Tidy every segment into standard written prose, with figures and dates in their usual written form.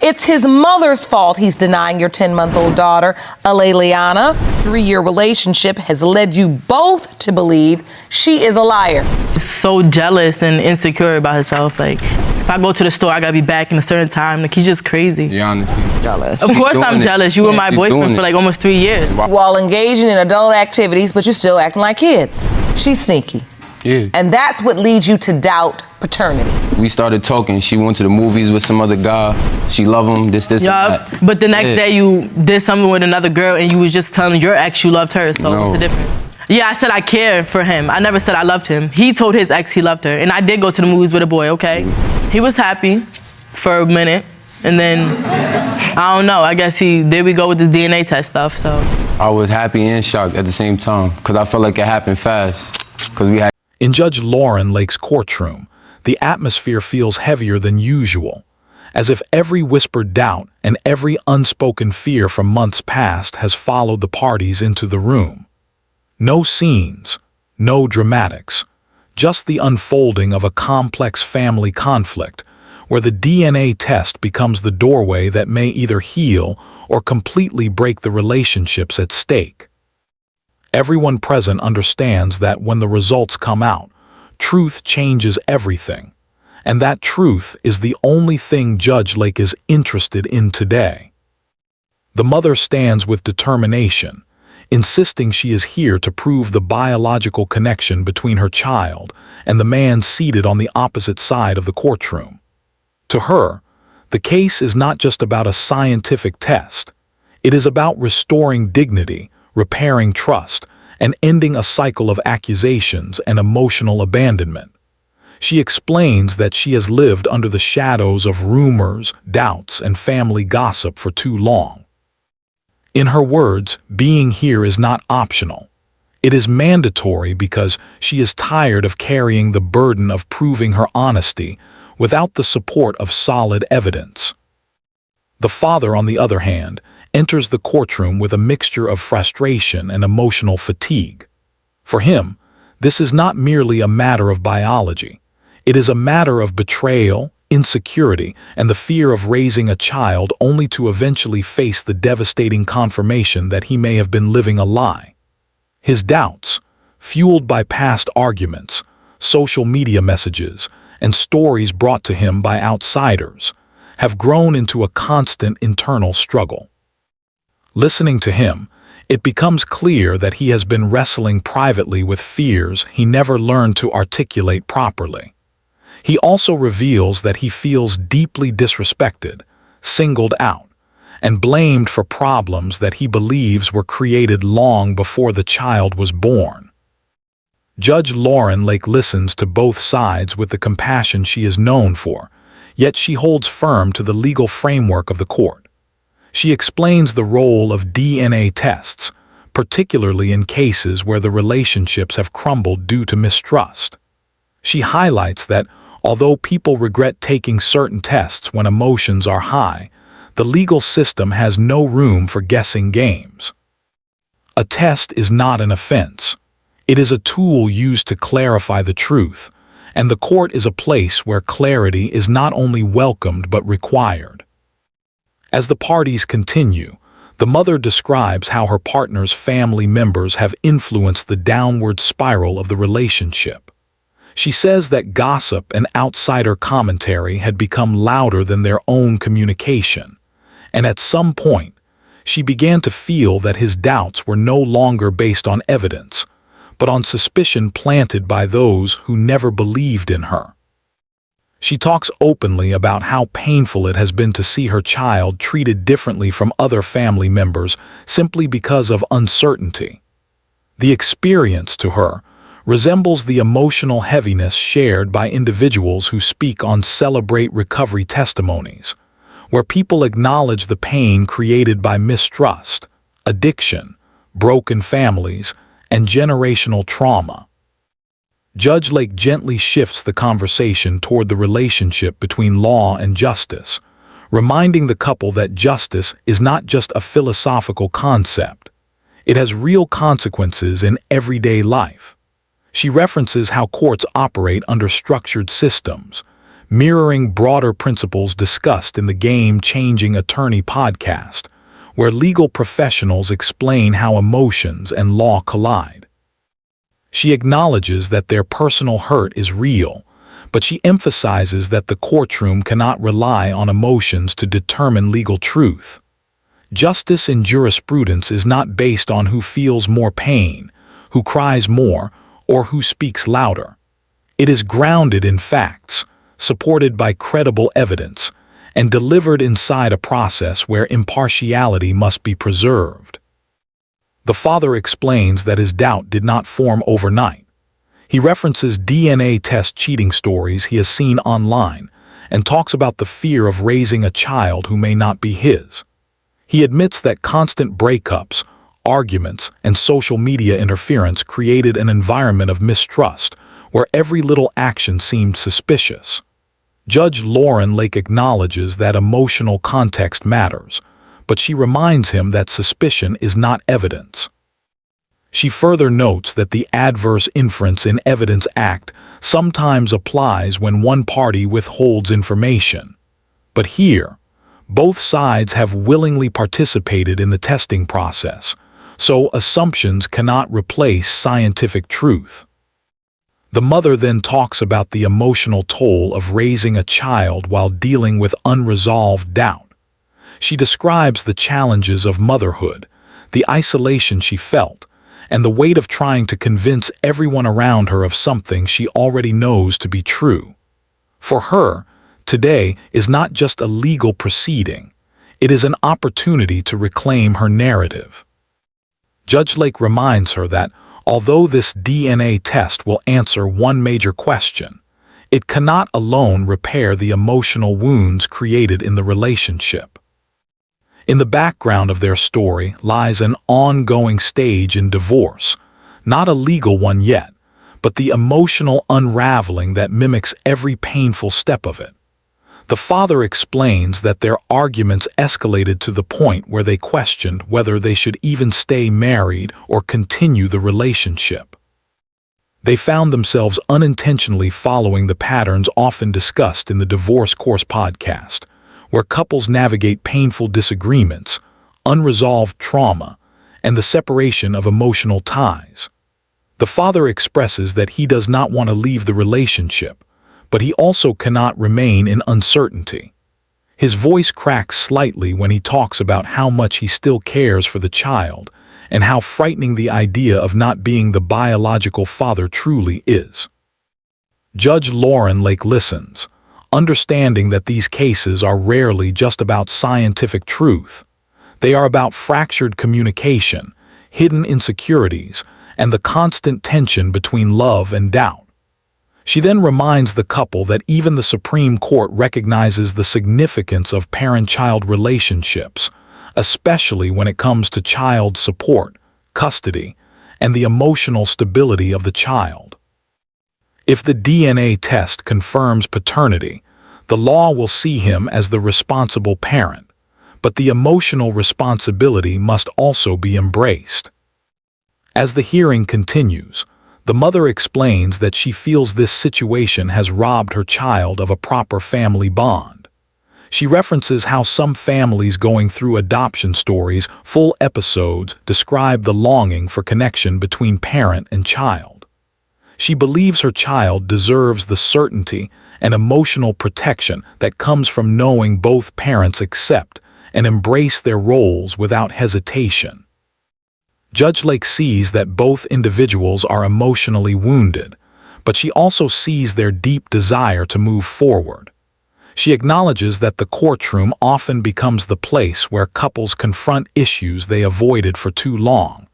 It's his mother's fault he's denying your 10-month-old daughter, Aleliana. 3-year relationship has led you both to believe she is a liar. He's so jealous and insecure about himself. Like, if I go to the store, I gotta be back in a certain time. Like, he's just crazy. Yeah, honestly. Jealous. Of course I'm jealous. You were my boyfriend for like almost 3 years. While engaging in adult activities, but you're still acting like kids. She's sneaky. Yeah. And that's what leads you to doubt paternity. We started talking. She went to the movies with some other guy. She loved him, this, and that. But the next day you did something with another girl and you was just telling your ex you loved her, so what's the difference? Yeah, I said I care for him. I never said I loved him. He told his ex he loved her, and I did go to the movies with a boy, okay? He was happy for a minute, and then, I don't know, I guess there we go with the DNA test stuff, so. I was happy and shocked at the same time, because I felt like it happened fast, because we had. In Judge Lauren Lake's courtroom, the atmosphere feels heavier than usual, as if every whispered doubt and every unspoken fear from months past has followed the parties into the room. No scenes, no dramatics, just the unfolding of a complex family conflict where the DNA test becomes the doorway that may either heal or completely break the relationships at stake. Everyone present understands that when the results come out, truth changes everything, and that truth is the only thing Judge Lake is interested in today. The mother stands with determination, insisting she is here to prove the biological connection between her child and the man seated on the opposite side of the courtroom. To her, the case is not just about a scientific test. It is about restoring dignity, repairing trust, and ending a cycle of accusations and emotional abandonment. She explains that she has lived under the shadows of rumors, doubts, and family gossip for too long. In her words, being here is not optional. It is mandatory because she is tired of carrying the burden of proving her honesty without the support of solid evidence. The father, on the other hand, enters the courtroom with a mixture of frustration and emotional fatigue. For him, this is not merely a matter of biology. It is a matter of betrayal, insecurity, and the fear of raising a child only to eventually face the devastating confirmation that he may have been living a lie. His doubts, fueled by past arguments, social media messages, and stories brought to him by outsiders, have grown into a constant internal struggle. Listening to him, it becomes clear that he has been wrestling privately with fears he never learned to articulate properly. He also reveals that he feels deeply disrespected, singled out, and blamed for problems that he believes were created long before the child was born. Judge Lauren Lake listens to both sides with the compassion she is known for, yet she holds firm to the legal framework of the court. She explains the role of DNA tests, particularly in cases where the relationships have crumbled due to mistrust. She highlights that although people regret taking certain tests when emotions are high, the legal system has no room for guessing games. A test is not an offense. It is a tool used to clarify the truth, and the court is a place where clarity is not only welcomed but required. As the parties continue, the mother describes how her partner's family members have influenced the downward spiral of the relationship. She says that gossip and outsider commentary had become louder than their own communication, and at some point, she began to feel that his doubts were no longer based on evidence, but on suspicion planted by those who never believed in her. She talks openly about how painful it has been to see her child treated differently from other family members simply because of uncertainty. The experience, to her, resembles the emotional heaviness shared by individuals who speak on Celebrate Recovery testimonies, where people acknowledge the pain created by mistrust, addiction, broken families, and generational trauma. Judge Lake gently shifts the conversation toward the relationship between law and justice, reminding the couple that justice is not just a philosophical concept. It has real consequences in everyday life. She references how courts operate under structured systems, mirroring broader principles discussed in the Game-Changing Attorney podcast, where legal professionals explain how emotions and law collide. She acknowledges that their personal hurt is real, but she emphasizes that the courtroom cannot rely on emotions to determine legal truth. Justice in jurisprudence is not based on who feels more pain, who cries more, or who speaks louder. It is grounded in facts, supported by credible evidence, and delivered inside a process where impartiality must be preserved. The father explains that his doubt did not form overnight. He references DNA test cheating stories he has seen online and talks about the fear of raising a child who may not be his. He admits that constant breakups, arguments, and social media interference created an environment of mistrust where every little action seemed suspicious. Judge Lauren Lake acknowledges that emotional context matters, but she reminds him that suspicion is not evidence. She further notes that the adverse inference in evidence act sometimes applies when one party withholds information. But here, both sides have willingly participated in the testing process, so assumptions cannot replace scientific truth. The mother then talks about the emotional toll of raising a child while dealing with unresolved doubt. She describes the challenges of motherhood, the isolation she felt, and the weight of trying to convince everyone around her of something she already knows to be true. For her, today is not just a legal proceeding, it is an opportunity to reclaim her narrative. Judge Lake reminds her that, although this DNA test will answer one major question, it cannot alone repair the emotional wounds created in the relationship. In the background of their story lies an ongoing stage in divorce, not a legal one yet, but the emotional unraveling that mimics every painful step of it. The father explains that their arguments escalated to the point where they questioned whether they should even stay married or continue the relationship. They found themselves unintentionally following the patterns often discussed in the Divorce Course podcast, where couples navigate painful disagreements, unresolved trauma, and the separation of emotional ties. The father expresses that he does not want to leave the relationship, but he also cannot remain in uncertainty. His voice cracks slightly when he talks about how much he still cares for the child and how frightening the idea of not being the biological father truly is. Judge Lauren Lake listens, understanding that these cases are rarely just about scientific truth. They are about fractured communication, hidden insecurities, and the constant tension between love and doubt. She then reminds the couple that even the Supreme Court recognizes the significance of parent-child relationships, especially when it comes to child support, custody, and the emotional stability of the child. If the DNA test confirms paternity, the law will see him as the responsible parent, but the emotional responsibility must also be embraced. As the hearing continues, the mother explains that she feels this situation has robbed her child of a proper family bond. She references how some families going through adoption stories, full episodes, describe the longing for connection between parent and child. She believes her child deserves the certainty and emotional protection that comes from knowing both parents accept and embrace their roles without hesitation. Judge Lake sees that both individuals are emotionally wounded, but she also sees their deep desire to move forward. She acknowledges that the courtroom often becomes the place where couples confront issues they avoided for too long,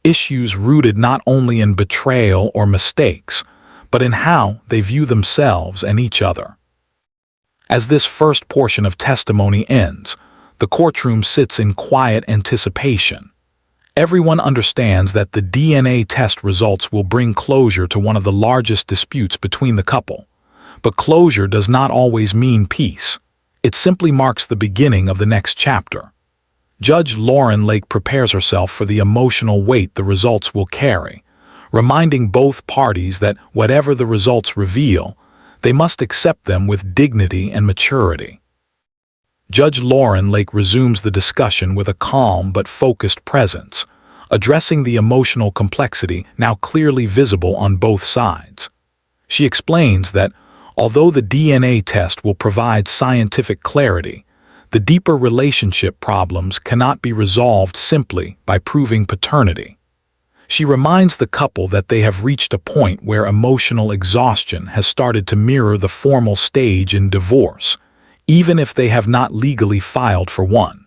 issues rooted not only in betrayal or mistakes, but in how they view themselves and each other. As this first portion of testimony ends, the courtroom sits in quiet anticipation. Everyone understands that the DNA test results will bring closure to one of the largest disputes between the couple. But closure does not always mean peace. It simply marks the beginning of the next chapter. Judge Lauren Lake prepares herself for the emotional weight the results will carry, reminding both parties that whatever the results reveal, They must accept them with dignity and maturity. Judge Lauren Lake resumes the discussion with a calm but focused presence, addressing the emotional complexity now clearly visible on both sides. She explains that, although the DNA test will provide scientific clarity, the deeper relationship problems cannot be resolved simply by proving paternity. She reminds the couple that they have reached a point where emotional exhaustion has started to mirror the formal stage in divorce, even if they have not legally filed for one.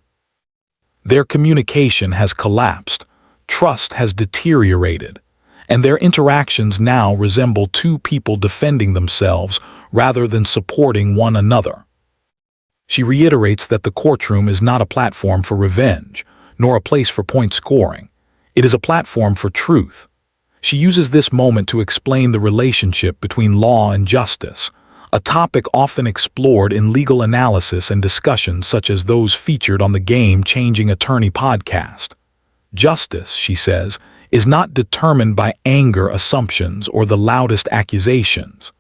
Their communication has collapsed, trust has deteriorated, and their interactions now resemble two people defending themselves rather than supporting one another. She reiterates that the courtroom is not a platform for revenge, nor a place for point scoring. It is a platform for truth. She uses this moment to explain the relationship between law and justice, a topic often explored in legal analysis and discussions such as those featured on the Game Changing Attorney podcast. Justice, she says, is not determined by anger assumptions or the loudest accusations.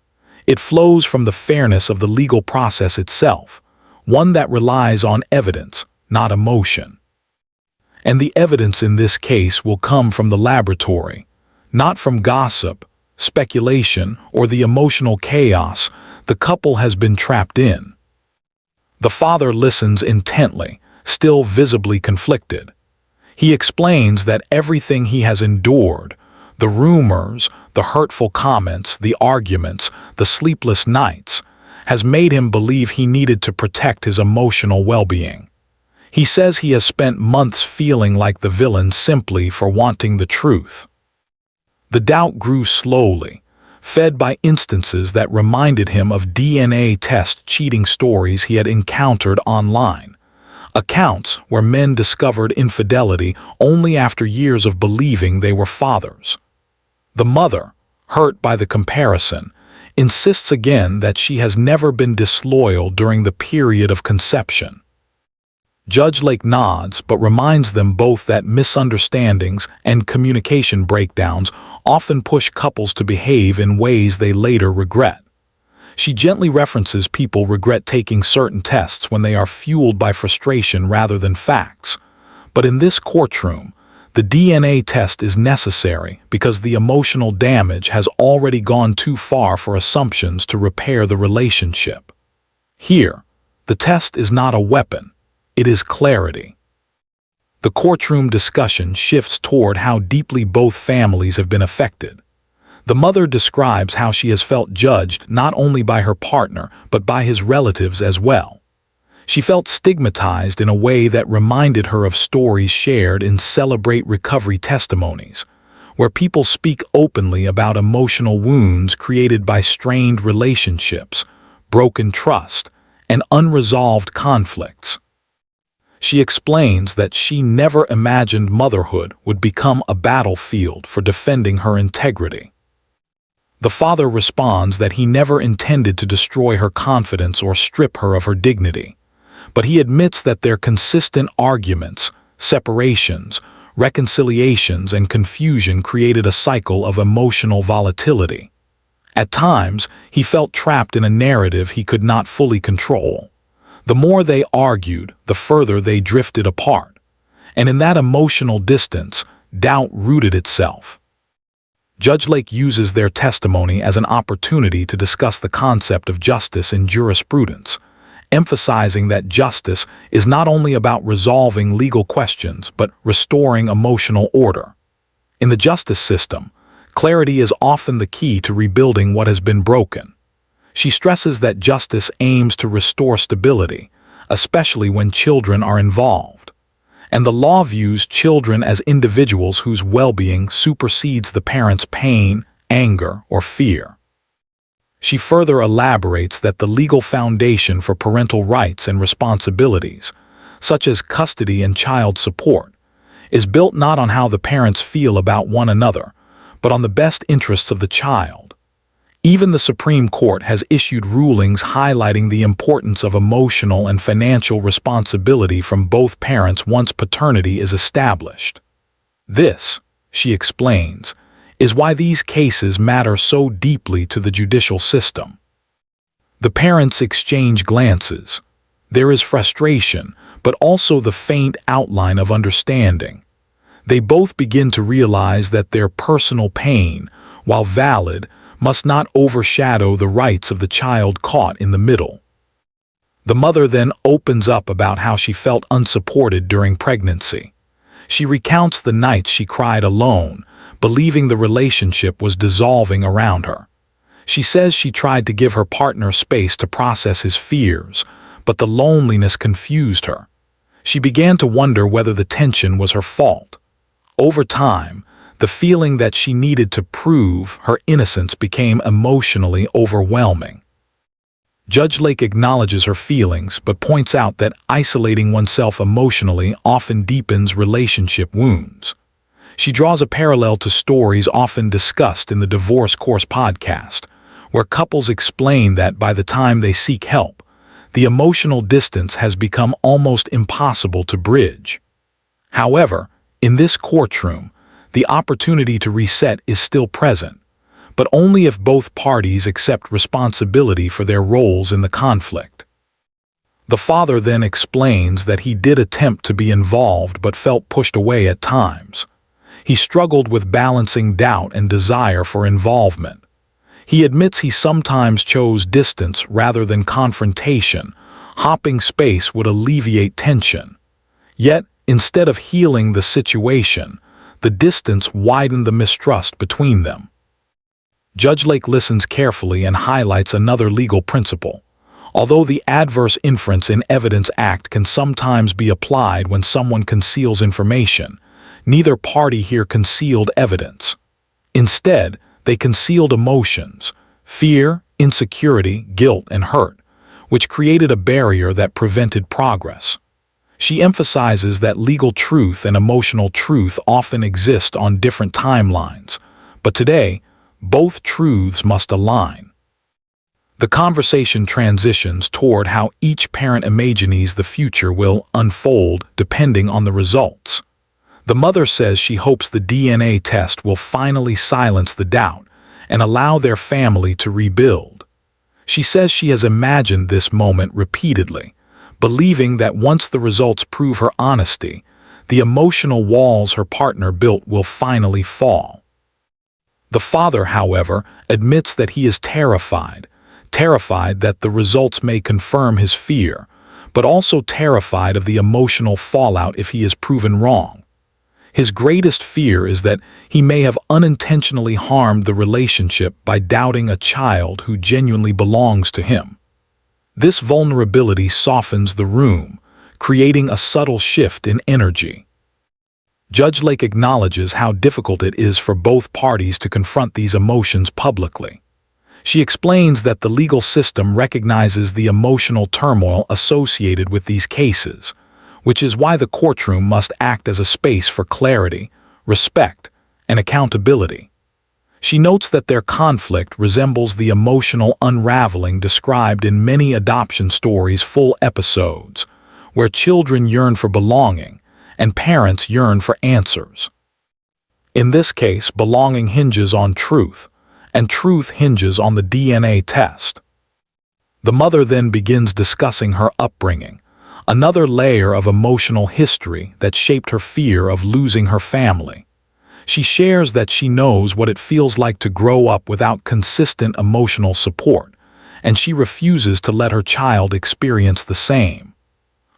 It flows from the fairness of the legal process itself, one that relies on evidence, not emotion. And the evidence in this case will come from the laboratory, not from gossip, speculation, or the emotional chaos the couple has been trapped in. The father listens intently, still visibly conflicted. He explains that everything he has endured, the rumors, the hurtful comments, the arguments, the sleepless nights, has made him believe he needed to protect his emotional well-being. He says he has spent months feeling like the villain simply for wanting the truth. The doubt grew slowly, fed by instances that reminded him of DNA test cheating stories he had encountered online. Accounts where men discovered infidelity only after years of believing they were fathers. The mother, hurt by the comparison, insists again that she has never been disloyal during the period of conception. Judge Lake nods but reminds them both that misunderstandings and communication breakdowns often push couples to behave in ways they later regret. She gently references people regret taking certain tests when they are fueled by frustration rather than facts. But in this courtroom, the DNA test is necessary because the emotional damage has already gone too far for assumptions to repair the relationship. Here, the test is not a weapon, it is clarity. The courtroom discussion shifts toward how deeply both families have been affected. The mother describes how she has felt judged not only by her partner but by his relatives as well. She felt stigmatized in a way that reminded her of stories shared in Celebrate Recovery testimonies, where people speak openly about emotional wounds created by strained relationships, broken trust, and unresolved conflicts. She explains that she never imagined motherhood would become a battlefield for defending her integrity. The father responds that he never intended to destroy her confidence or strip her of her dignity, but he admits that their consistent arguments, separations, reconciliations, and confusion created a cycle of emotional volatility. At times, he felt trapped in a narrative he could not fully control. The more they argued, the further they drifted apart, and in that emotional distance, doubt rooted itself. Judge Lake uses their testimony as an opportunity to discuss the concept of justice in jurisprudence, emphasizing that justice is not only about resolving legal questions but restoring emotional order. In the justice system, clarity is often the key to rebuilding what has been broken. She stresses that justice aims to restore stability, especially when children are involved. And the law views children as individuals whose well-being supersedes the parent's pain, anger, or fear. She further elaborates that the legal foundation for parental rights and responsibilities, such as custody and child support, is built not on how the parents feel about one another, but on the best interests of the child. Even the Supreme Court has issued rulings highlighting the importance of emotional and financial responsibility from both parents once paternity is established. This, she explains, is why these cases matter so deeply to the judicial system. The parents exchange glances. There is frustration, but also the faint outline of understanding. They both begin to realize that their personal pain, while valid, must not overshadow the rights of the child caught in the middle. The mother then opens up about how she felt unsupported during pregnancy. She recounts the nights she cried alone, believing the relationship was dissolving around her. She says she tried to give her partner space to process his fears, but the loneliness confused her. She began to wonder whether the tension was her fault. Over time, the feeling that she needed to prove her innocence became emotionally overwhelming. Judge Lake acknowledges her feelings but points out that isolating oneself emotionally often deepens relationship wounds. She draws a parallel to stories often discussed in the Divorce Course podcast, where couples explain that by the time they seek help, the emotional distance has become almost impossible to bridge. However, in this courtroom, the opportunity to reset is still present, but only if both parties accept responsibility for their roles in the conflict. The father then explains that he did attempt to be involved but felt pushed away at times. He struggled with balancing doubt and desire for involvement. He admits he sometimes chose distance rather than confrontation, hoping space would alleviate tension. Yet, instead of healing the situation, the distance widened the mistrust between them. Judge Lake listens carefully and highlights another legal principle. Although the adverse inference in evidence act can sometimes be applied when someone conceals information, neither party here concealed evidence. Instead, they concealed emotions, fear, insecurity, guilt, and hurt, which created a barrier that prevented progress. She emphasizes that legal truth and emotional truth often exist on different timelines, but today, both truths must align. The conversation transitions toward how each parent imagines the future will unfold depending on the results. The mother says she hopes the DNA test will finally silence the doubt and allow their family to rebuild. She says she has imagined this moment repeatedly, believing that once the results prove her honesty, the emotional walls her partner built will finally fall. The father, however, admits that he is terrified that the results may confirm his fear, but also terrified of the emotional fallout if he is proven wrong. His greatest fear is that he may have unintentionally harmed the relationship by doubting a child who genuinely belongs to him. This vulnerability softens the room, creating a subtle shift in energy. Judge Lake acknowledges how difficult it is for both parties to confront these emotions publicly. She explains that the legal system recognizes the emotional turmoil associated with these cases, which is why the courtroom must act as a space for clarity, respect, and accountability. She notes that their conflict resembles the emotional unraveling described in many adoption stories' full episodes, where children yearn for belonging and parents yearn for answers. In this case, belonging hinges on truth, and truth hinges on the DNA test. The mother then begins discussing her upbringing, another layer of emotional history that shaped her fear of losing her family. She shares that she knows what it feels like to grow up without consistent emotional support, and she refuses to let her child experience the same.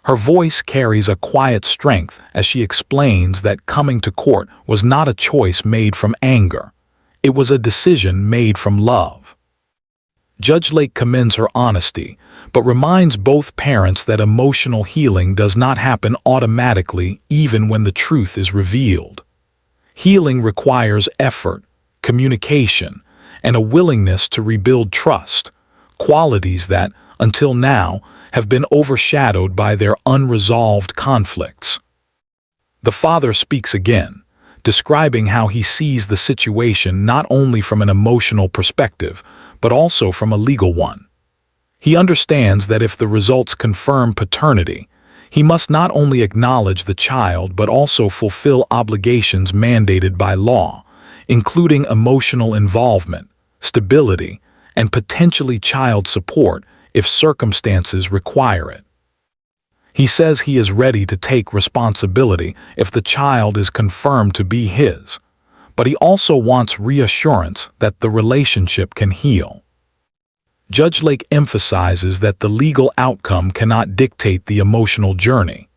Her voice carries a quiet strength as she explains that coming to court was not a choice made from anger. It was a decision made from love. Judge Lake commends her honesty, but reminds both parents that emotional healing does not happen automatically even when the truth is revealed. Healing requires effort, communication, and a willingness to rebuild trust, qualities that, until now, have been overshadowed by their unresolved conflicts. The father speaks again, describing how he sees the situation not only from an emotional perspective, but also from a legal one. He understands that if the results confirm paternity, he must not only acknowledge the child but also fulfill obligations mandated by law, including emotional involvement, stability, and potentially child support if circumstances require it. He says he is ready to take responsibility if the child is confirmed to be his, but he also wants reassurance that the relationship can heal. Judge Lake emphasizes that the legal outcome cannot dictate the emotional journey.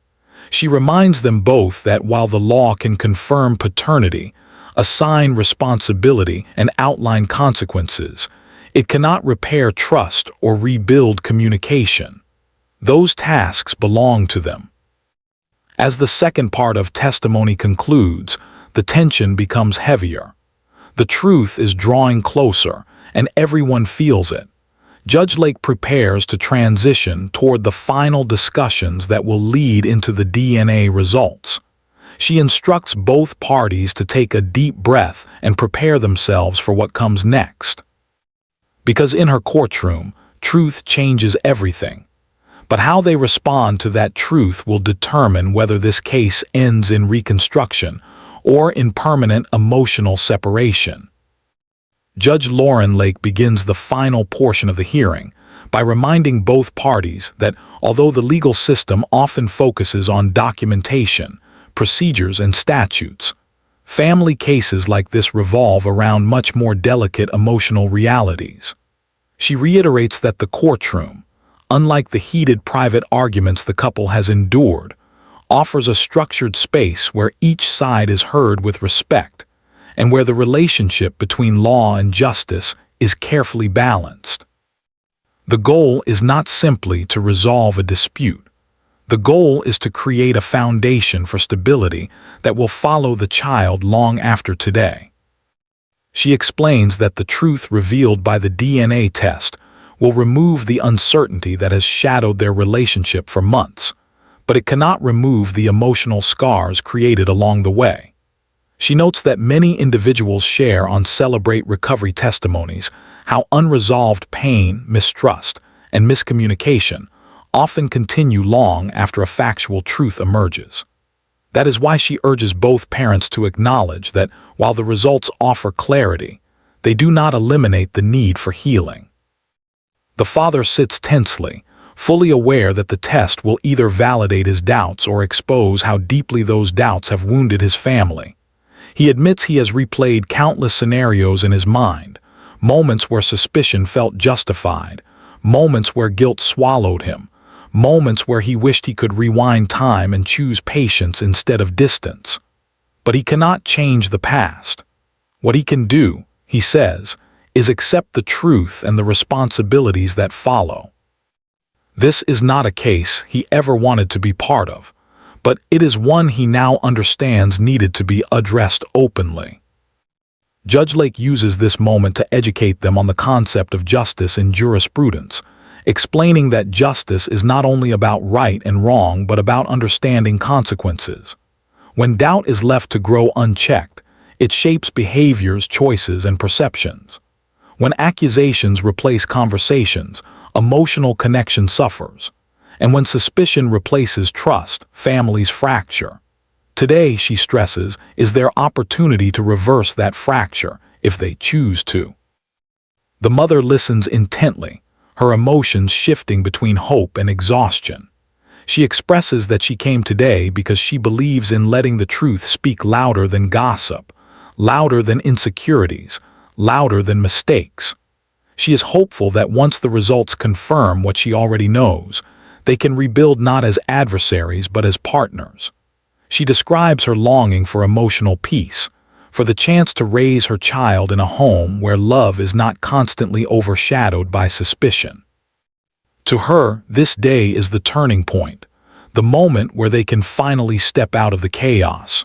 She reminds them both that while the law can confirm paternity, assign responsibility, and outline consequences, it cannot repair trust or rebuild communication. Those tasks belong to them. As the second part of testimony concludes, the tension becomes heavier. The truth is drawing closer, and everyone feels it. Judge Lake prepares to transition toward the final discussions that will lead into the DNA results. She instructs both parties to take a deep breath and prepare themselves for what comes next. Because in her courtroom, truth changes everything. But how they respond to that truth will determine whether this case ends in reconstruction or in permanent emotional separation. Judge Lauren Lake begins the final portion of the hearing by reminding both parties that although the legal system often focuses on documentation, procedures, and statutes, family cases like this revolve around much more delicate emotional realities. She reiterates that the courtroom, unlike the heated private arguments the couple has endured, offers a structured space where each side is heard with respect and where the relationship between law and justice is carefully balanced. The goal is not simply to resolve a dispute. The goal is to create a foundation for stability that will follow the child long after today. She explains that the truth revealed by the DNA test will remove the uncertainty that has shadowed their relationship for months, but it cannot remove the emotional scars created along the way. She notes that many individuals share on Celebrate Recovery testimonies how unresolved pain, mistrust, and miscommunication often continue long after a factual truth emerges. That is why she urges both parents to acknowledge that while the results offer clarity, they do not eliminate the need for healing. The father sits tensely, fully aware that the test will either validate his doubts or expose how deeply those doubts have wounded his family. He admits he has replayed countless scenarios in his mind, moments where suspicion felt justified, moments where guilt swallowed him, moments where he wished he could rewind time and choose patience instead of distance. But he cannot change the past. What he can do, he says, is accept the truth and the responsibilities that follow. This is not a case he ever wanted to be part of, but it is one he now understands needed to be addressed openly. Judge Lake uses this moment to educate them on the concept of justice in jurisprudence, explaining that justice is not only about right and wrong but about understanding consequences. When doubt is left to grow unchecked, it shapes behaviors, choices, and perceptions. When accusations replace conversations, emotional connection suffers. And when suspicion replaces trust, families fracture. Today, she stresses, is their opportunity to reverse that fracture if they choose to. The mother listens intently, her emotions shifting between hope and exhaustion. She expresses that she came today because she believes in letting the truth speak louder than gossip, louder than insecurities, louder than mistakes. She is hopeful that once the results confirm what she already knows, they can rebuild not as adversaries but as partners. She describes her longing for emotional peace, for the chance to raise her child in a home where love is not constantly overshadowed by suspicion. To her, this day is the turning point, the moment where they can finally step out of the chaos.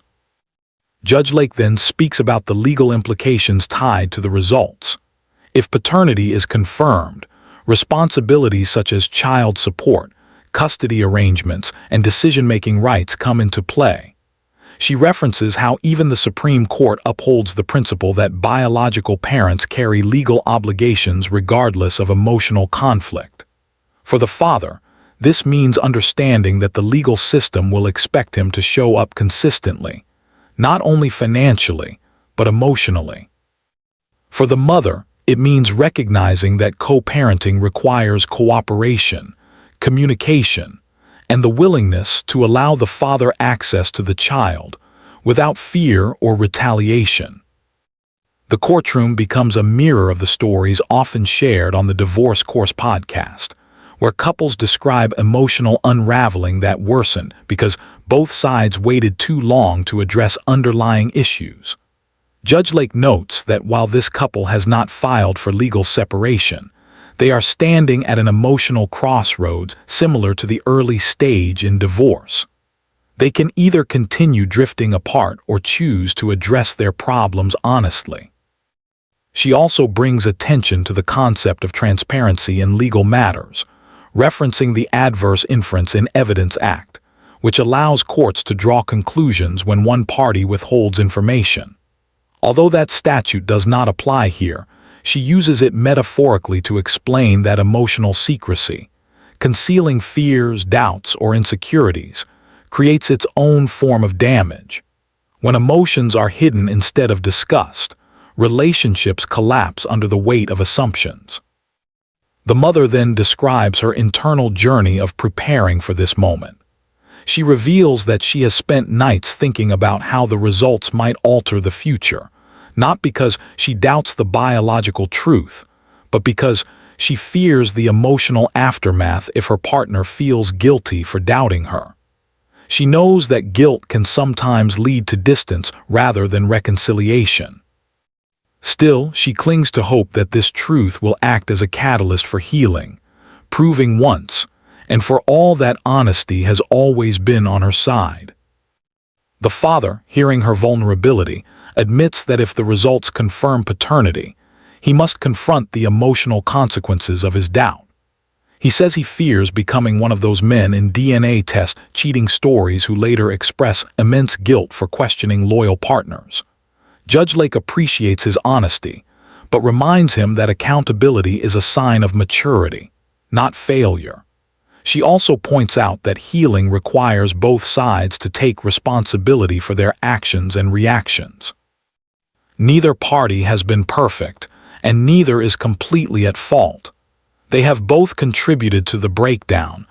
Judge Lake then speaks about the legal implications tied to the results. If paternity is confirmed, responsibilities such as child support, custody arrangements, and decision-making rights come into play. She references how even the Supreme Court upholds the principle that biological parents carry legal obligations regardless of emotional conflict. For the father, this means understanding that the legal system will expect him to show up consistently, not only financially, but emotionally. For the mother, It means recognizing that co-parenting requires cooperation, communication, and the willingness to allow the father access to the child without fear or retaliation. The Courtroom becomes a mirror of the stories often shared on the Divorce Course podcast, where couples describe emotional unraveling that worsened because both sides waited too long to address underlying issues. Judge Lake notes that while this couple has not filed for legal separation, they are standing at an emotional crossroads similar to the early stage in divorce. They can either continue drifting apart or choose to address their problems honestly. She also brings attention to the concept of transparency in legal matters, referencing the Adverse Inference in Evidence Act, which allows courts to draw conclusions when one party withholds information. Although that statute does not apply here, she uses it metaphorically to explain that emotional secrecy, concealing fears, doubts, or insecurities, creates its own form of damage. When emotions are hidden instead of discussed, relationships collapse under the weight of assumptions. The mother then describes her internal journey of preparing for this moment. She reveals that she has spent nights thinking about how the results might alter the future, not because she doubts the biological truth, but because she fears the emotional aftermath if her partner feels guilty for doubting her. She knows that guilt can sometimes lead to distance rather than reconciliation. Still, she clings to hope that this truth will act as a catalyst for healing, proving once and for all that honesty has always been on her side. The father, hearing her vulnerability, admits that if the results confirm paternity, he must confront the emotional consequences of his doubt. He says he fears becoming one of those men in DNA test cheating stories who later express immense guilt for questioning loyal partners. Judge Lake appreciates his honesty, but reminds him that accountability is a sign of maturity, not failure. She also points out that healing requires both sides to take responsibility for their actions and reactions. Neither party has been perfect, and neither is completely at fault. They have both contributed to the breakdown,